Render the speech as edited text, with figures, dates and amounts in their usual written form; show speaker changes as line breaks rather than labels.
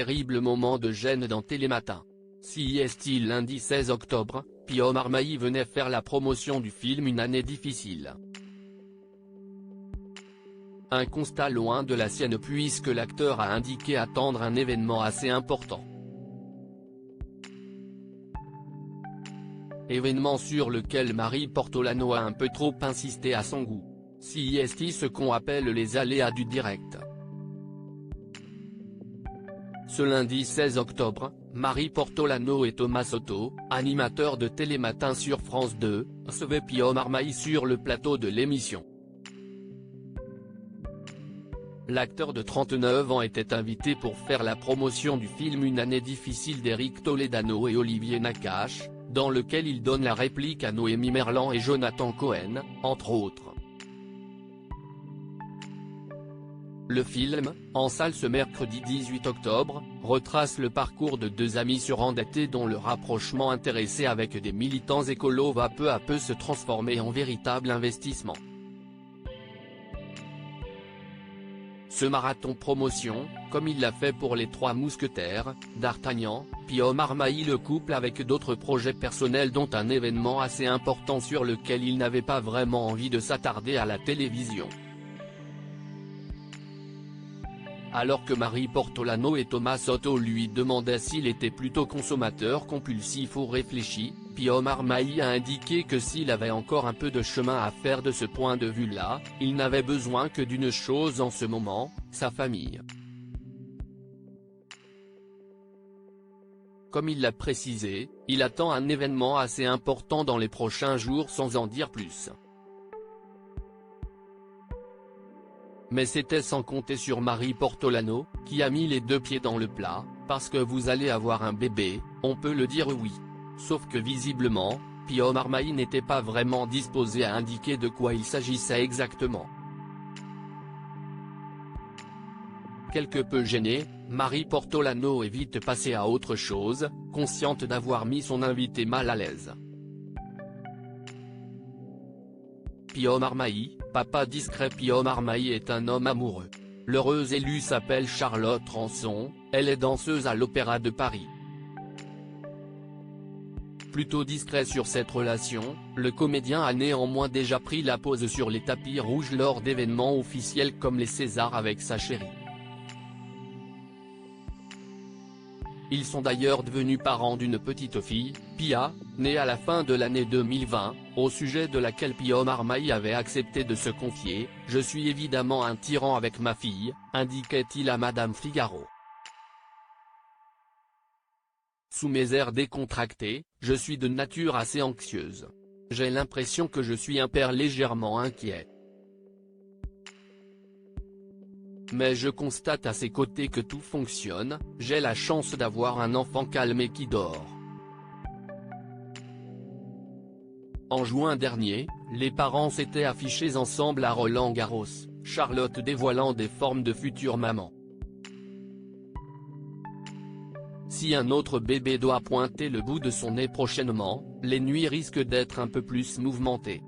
terrible moment de gêne dans Télématin. CIST lundi 16 octobre, Pio Marmaille venait faire la promotion du film Une année difficile. Un constat loin de la sienne puisque l'acteur a indiqué attendre un événement assez important. Événement sur lequel Marie Portolano a un peu trop insisté à son goût. CIST, ce qu'on appelle les aléas du direct. Ce lundi 16 octobre, Marie Portolano et Thomas Soto, animateurs de Télématin sur France 2, recevaient Pio Marmaille sur le plateau de l'émission. L'acteur de 39 ans était invité pour faire la promotion du film Une année difficile d'Éric Toledano et Olivier Nakache, dans lequel il donne la réplique à Noémie Merlan et Jonathan Cohen, entre autres. Le film, en salle ce mercredi 18 octobre, retrace le parcours de deux amis surendettés dont le rapprochement intéressé avec des militants écolos va peu à peu se transformer en véritable investissement. Ce marathon promotion, comme il l'a fait pour les Trois Mousquetaires, D'Artagnan, Pio Marmaille le couple avec d'autres projets personnels dont un événement assez important sur lequel il n'avait pas vraiment envie de s'attarder à la télévision. Alors que Marie Portolano et Thomas Soto lui demandaient s'il était plutôt consommateur compulsif ou réfléchi, Pio Marmaille a indiqué que s'il avait encore un peu de chemin à faire de ce point de vue-là, il n'avait besoin que d'une chose en ce moment, sa famille. Comme il l'a précisé, il attend un événement assez important dans les prochains jours sans en dire plus. Mais c'était sans compter sur Marie Portolano, qui a mis les deux pieds dans le plat, parce que vous allez avoir un bébé, on peut le dire oui. Sauf que visiblement, Pio Marmaille n'était pas vraiment disposé à indiquer de quoi il s'agissait exactement. Quelque peu gênée, Marie Portolano est vite passée à autre chose, consciente d'avoir mis son invité mal à l'aise. Pio Marmaille, papa discret. Pio Marmaille est un homme amoureux. L'heureuse élue s'appelle Charlotte Rançon, elle est danseuse à l'Opéra de Paris. Plutôt discret sur cette relation, le comédien a néanmoins déjà pris la pose sur les tapis rouges lors d'événements officiels comme les Césars avec sa chérie. Ils sont d'ailleurs devenus parents d'une petite fille, Pia, née à la fin de l'année 2020, au sujet de laquelle Pio Marmaille avait accepté de se confier « Je suis évidemment un tyran avec ma fille », indiquait-il à Madame Figaro. Sous mes airs décontractés, je suis de nature assez anxieuse. J'ai l'impression que je suis un père légèrement inquiet. Mais je constate à ses côtés que tout fonctionne, j'ai la chance d'avoir un enfant calme et qui dort. En juin dernier, les parents s'étaient affichés ensemble à Roland-Garros, Charlotte dévoilant des formes de future maman. Si un autre bébé doit pointer le bout de son nez prochainement, les nuits risquent d'être un peu plus mouvementées.